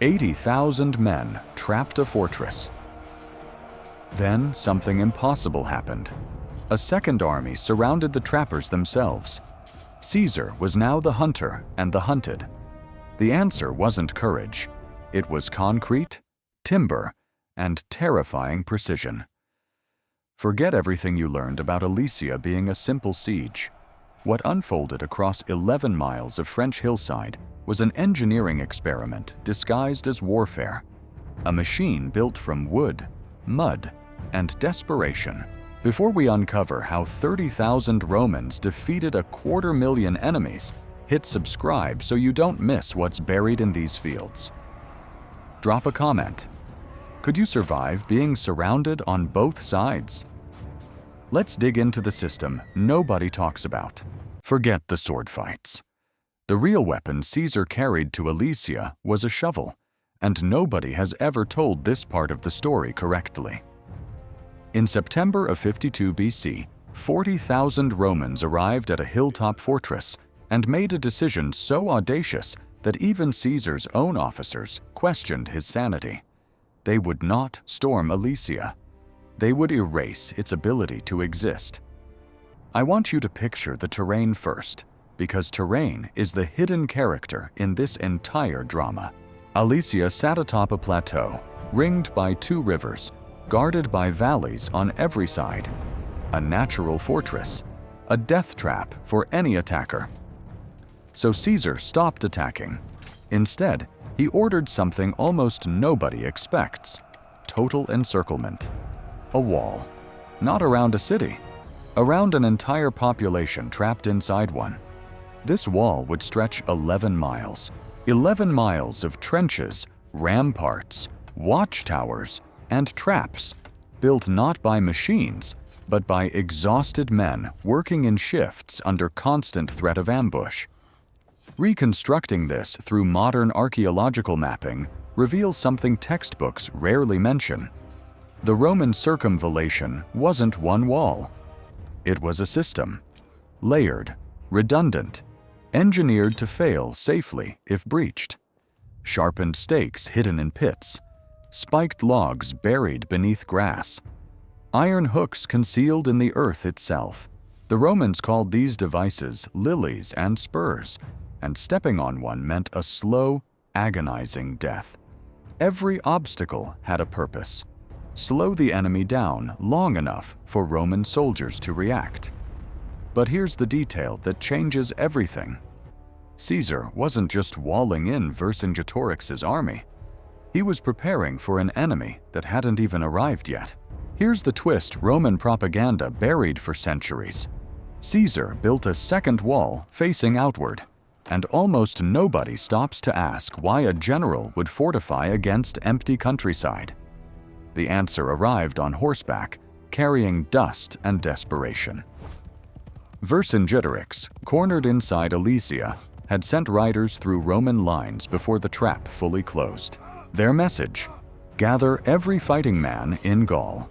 80,000 men trapped a fortress. Then something impossible happened. A second army surrounded the trappers themselves. Caesar was now the hunter and the hunted. The answer wasn't courage. It was concrete, timber, and terrifying precision. Forget everything you learned about Alesia being a simple siege. What unfolded across 11 miles of French hillside was an engineering experiment disguised as warfare. A machine built from wood, mud, and desperation. Before we uncover how 30,000 Romans defeated 250,000 enemies, hit subscribe so you don't miss what's buried in these fields. Drop a comment. Could you survive being surrounded on both sides? Let's dig into the system nobody talks about. Forget the sword fights. The real weapon Caesar carried to Alesia was a shovel, and nobody has ever told this part of the story correctly. In September of 52 BC, 40,000 Romans arrived at a hilltop fortress and made a decision so audacious that even Caesar's own officers questioned his sanity. They would not storm Alesia. They would erase its ability to exist. I want you to picture the terrain first, because terrain is the hidden character in this entire drama. Alesia sat atop a plateau, ringed by 2 rivers, guarded by valleys on every side. A natural fortress, a death trap for any attacker. So Caesar stopped attacking. Instead, he ordered something almost nobody expects: total encirclement. A wall. Not around a city. Around an entire population trapped inside one. This wall would stretch 11 miles. 11 miles of trenches, ramparts, watchtowers, and traps, built not by machines, but by exhausted men working in shifts under constant threat of ambush. Reconstructing this through modern archaeological mapping reveals something textbooks rarely mention. The Roman circumvallation wasn't one wall. It was a system, layered, redundant, engineered to fail safely if breached. Sharpened stakes hidden in pits, spiked logs buried beneath grass, iron hooks concealed in the earth itself. The Romans called these devices lilies and spurs, and stepping on one meant a slow, agonizing death. Every obstacle had a purpose: slow the enemy down long enough for Roman soldiers to react. But here's the detail that changes everything. Caesar wasn't just walling in Vercingetorix's army. He was preparing for an enemy that hadn't even arrived yet. Here's the twist Roman propaganda buried for centuries. Caesar built a second wall facing outward, and almost nobody stops to ask why a general would fortify against empty countryside. The answer arrived on horseback, carrying dust and desperation. Vercingetorix, cornered inside Alesia, had sent riders through Roman lines before the trap fully closed. Their message: gather every fighting man in Gaul.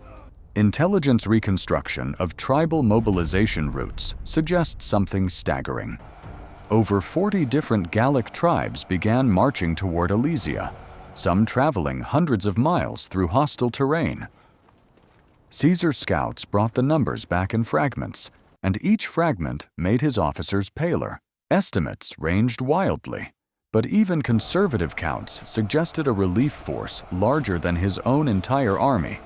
Intelligence reconstruction of tribal mobilization routes suggests something staggering. Over 40 different Gallic tribes began marching toward Alesia, some traveling hundreds of miles through hostile terrain. Caesar's scouts brought the numbers back in fragments, and each fragment made his officers paler. Estimates ranged wildly, but even conservative counts suggested a relief force larger than his own entire army.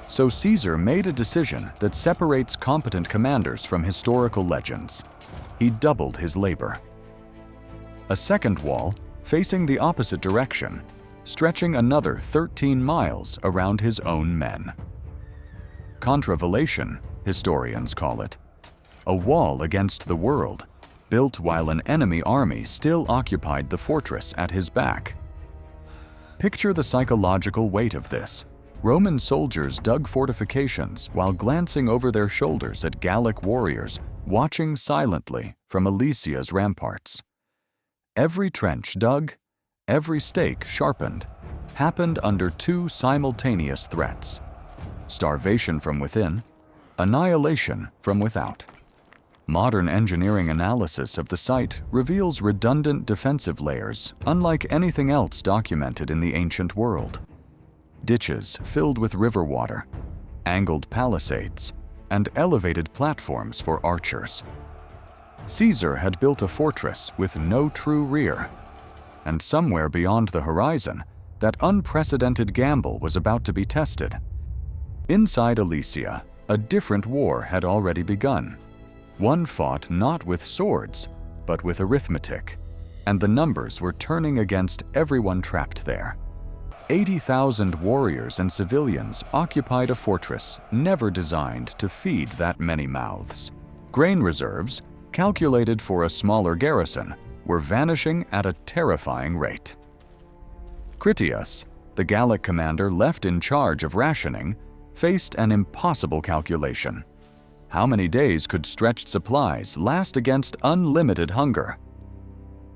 So Caesar made a decision that separates competent commanders from historical legends. He doubled his labor. A second wall, facing the opposite direction, stretching another 13 miles around his own men. Contravallation, historians call it. A wall against the world, built while an enemy army still occupied the fortress at his back. Picture the psychological weight of this. Roman soldiers dug fortifications while glancing over their shoulders at Gallic warriors watching silently from Alesia's ramparts. Every trench dug, every stake sharpened, happened under 2 simultaneous threats: starvation from within, annihilation from without. Modern engineering analysis of the site reveals redundant defensive layers unlike anything else documented in the ancient world. Ditches filled with river water, angled palisades, and elevated platforms for archers. Caesar had built a fortress with no true rear, and somewhere beyond the horizon, that unprecedented gamble was about to be tested. Inside Alesia, a different war had already begun. One fought not with swords, but with arithmetic, and the numbers were turning against everyone trapped there. 80,000 warriors and civilians occupied a fortress never designed to feed that many mouths. Grain reserves, calculated for a smaller garrison, were vanishing at a terrifying rate. Critias, the Gallic commander left in charge of rationing, faced an impossible calculation. How many days could stretched supplies last against unlimited hunger?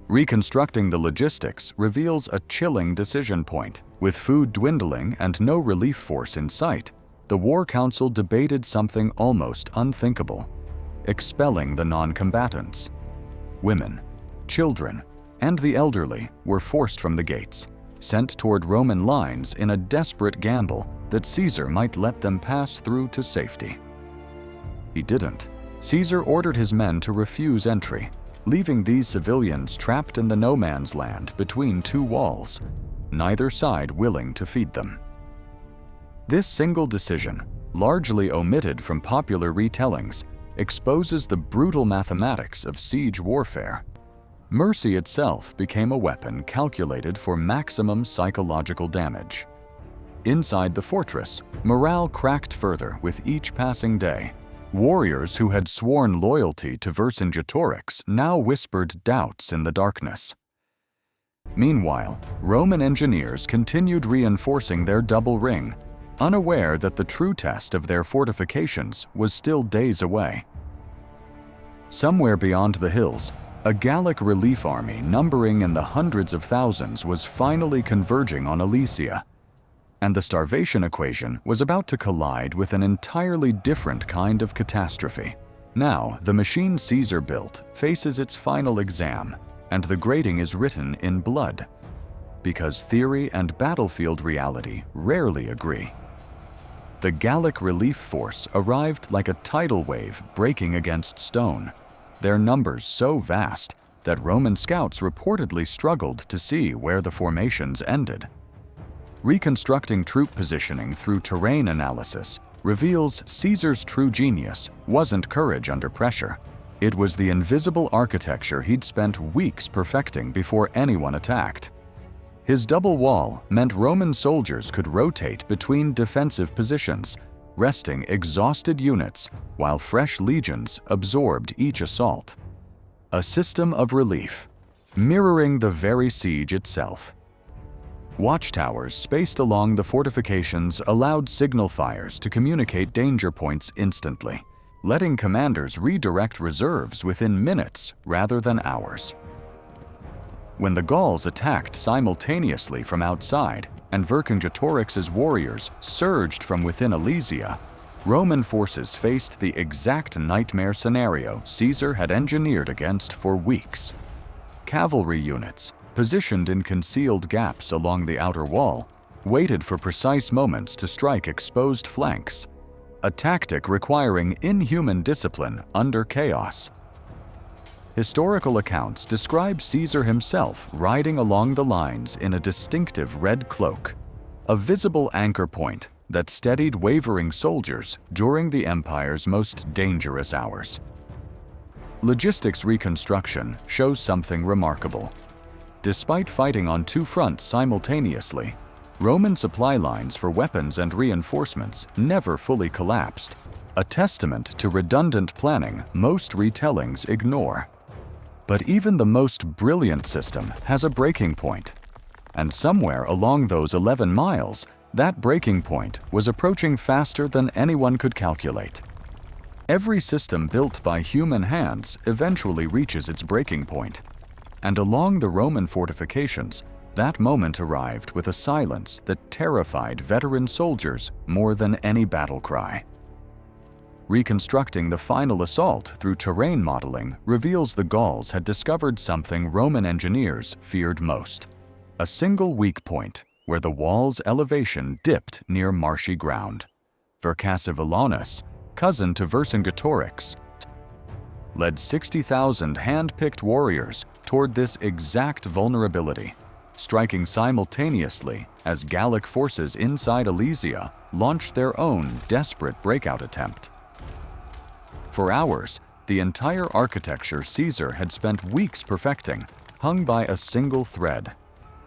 Reconstructing the logistics reveals a chilling decision point. With food dwindling and no relief force in sight, the War Council debated something almost unthinkable: expelling the non-combatants. Women, children, and the elderly were forced from the gates, sent toward Roman lines in a desperate gamble that Caesar might let them pass through to safety. He didn't. Caesar ordered his men to refuse entry, leaving these civilians trapped in the no man's land between two walls, neither side willing to feed them. This single decision, largely omitted from popular retellings, exposes the brutal mathematics of siege warfare. Mercy itself became a weapon calculated for maximum psychological damage. Inside the fortress, morale cracked further with each passing day. Warriors who had sworn loyalty to Vercingetorix now whispered doubts in the darkness. Meanwhile, Roman engineers continued reinforcing their double ring, unaware that the true test of their fortifications was still days away. Somewhere beyond the hills, a Gallic relief army numbering in the hundreds of thousands was finally converging on Alesia, and the starvation equation was about to collide with an entirely different kind of catastrophe. Now, the machine Caesar built faces its final exam, and the grading is written in blood, because theory and battlefield reality rarely agree. The Gallic relief force arrived like a tidal wave breaking against stone, their numbers so vast that Roman scouts reportedly struggled to see where the formations ended. Reconstructing troop positioning through terrain analysis reveals Caesar's true genius wasn't courage under pressure. It was the invisible architecture he'd spent weeks perfecting before anyone attacked. His double wall meant Roman soldiers could rotate between defensive positions, resting exhausted units while fresh legions absorbed each assault. A system of relief, mirroring the very siege itself. Watchtowers spaced along the fortifications allowed signal fires to communicate danger points instantly, letting commanders redirect reserves within minutes rather than hours. When the Gauls attacked simultaneously from outside and Vercingetorix's warriors surged from within Alesia, Roman forces faced the exact nightmare scenario Caesar had engineered against for weeks. Cavalry units, positioned in concealed gaps along the outer wall, waited for precise moments to strike exposed flanks, a tactic requiring inhuman discipline under chaos. Historical accounts describe Caesar himself riding along the lines in a distinctive red cloak, a visible anchor point that steadied wavering soldiers during the empire's most dangerous hours. Logistics reconstruction shows something remarkable. Despite fighting on two fronts simultaneously, Roman supply lines for weapons and reinforcements never fully collapsed, a testament to redundant planning most retellings ignore. But even the most brilliant system has a breaking point, and somewhere along those 11 miles, that breaking point was approaching faster than anyone could calculate. Every system built by human hands eventually reaches its breaking point, and along the Roman fortifications, that moment arrived with a silence that terrified veteran soldiers more than any battle cry. Reconstructing the final assault through terrain modeling reveals the Gauls had discovered something Roman engineers feared most: a single weak point where the wall's elevation dipped near marshy ground. Vercassivellaunus, cousin to Vercingetorix, led 60,000 hand-picked warriors toward this exact vulnerability, striking simultaneously as Gallic forces inside Alesia launched their own desperate breakout attempt. For hours, the entire architecture Caesar had spent weeks perfecting hung by a single thread,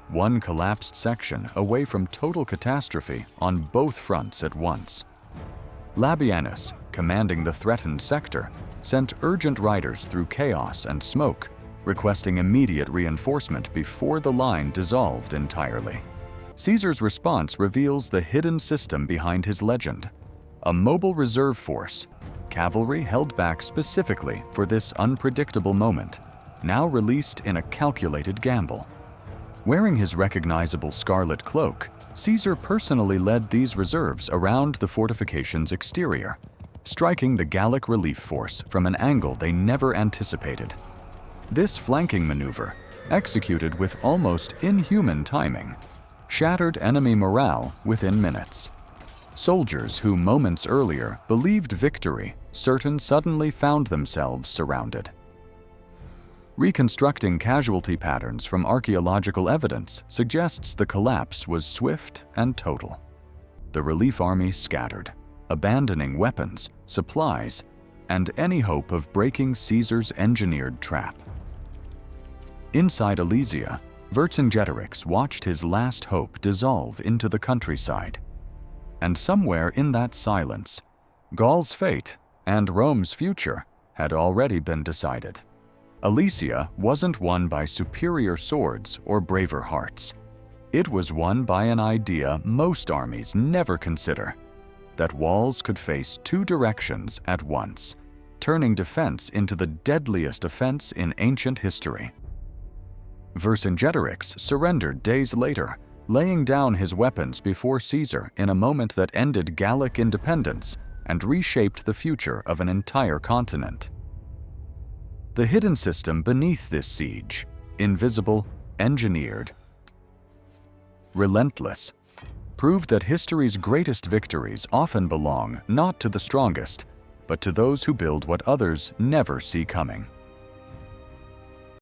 one collapsed section away from total catastrophe on both fronts at once. Labienus, commanding the threatened sector, sent urgent riders through chaos and smoke, requesting immediate reinforcement before the line dissolved entirely. Caesar's response reveals the hidden system behind his legend: a mobile reserve force, cavalry held back specifically for this unpredictable moment, now released in a calculated gamble. Wearing his recognizable scarlet cloak, Caesar personally led these reserves around the fortification's exterior, striking the Gallic relief force from an angle they never anticipated. This flanking maneuver, executed with almost inhuman timing, shattered enemy morale within minutes. Soldiers who moments earlier believed victory certain suddenly found themselves surrounded. Reconstructing casualty patterns from archaeological evidence suggests the collapse was swift and total. The relief army scattered, abandoning weapons, supplies, and any hope of breaking Caesar's engineered trap. Inside Alesia, Vercingetorix watched his last hope dissolve into the countryside. And somewhere in that silence, Gaul's fate and Rome's future had already been decided. Alesia wasn't won by superior swords or braver hearts. It was won by an idea most armies never consider: that walls could face two directions at once, turning defense into the deadliest offense in ancient history. Vercingetorix surrendered days later, laying down his weapons before Caesar in a moment that ended Gallic independence and reshaped the future of an entire continent. The hidden system beneath this siege, invisible, engineered, relentless, proved that history's greatest victories often belong not to the strongest, but to those who build what others never see coming.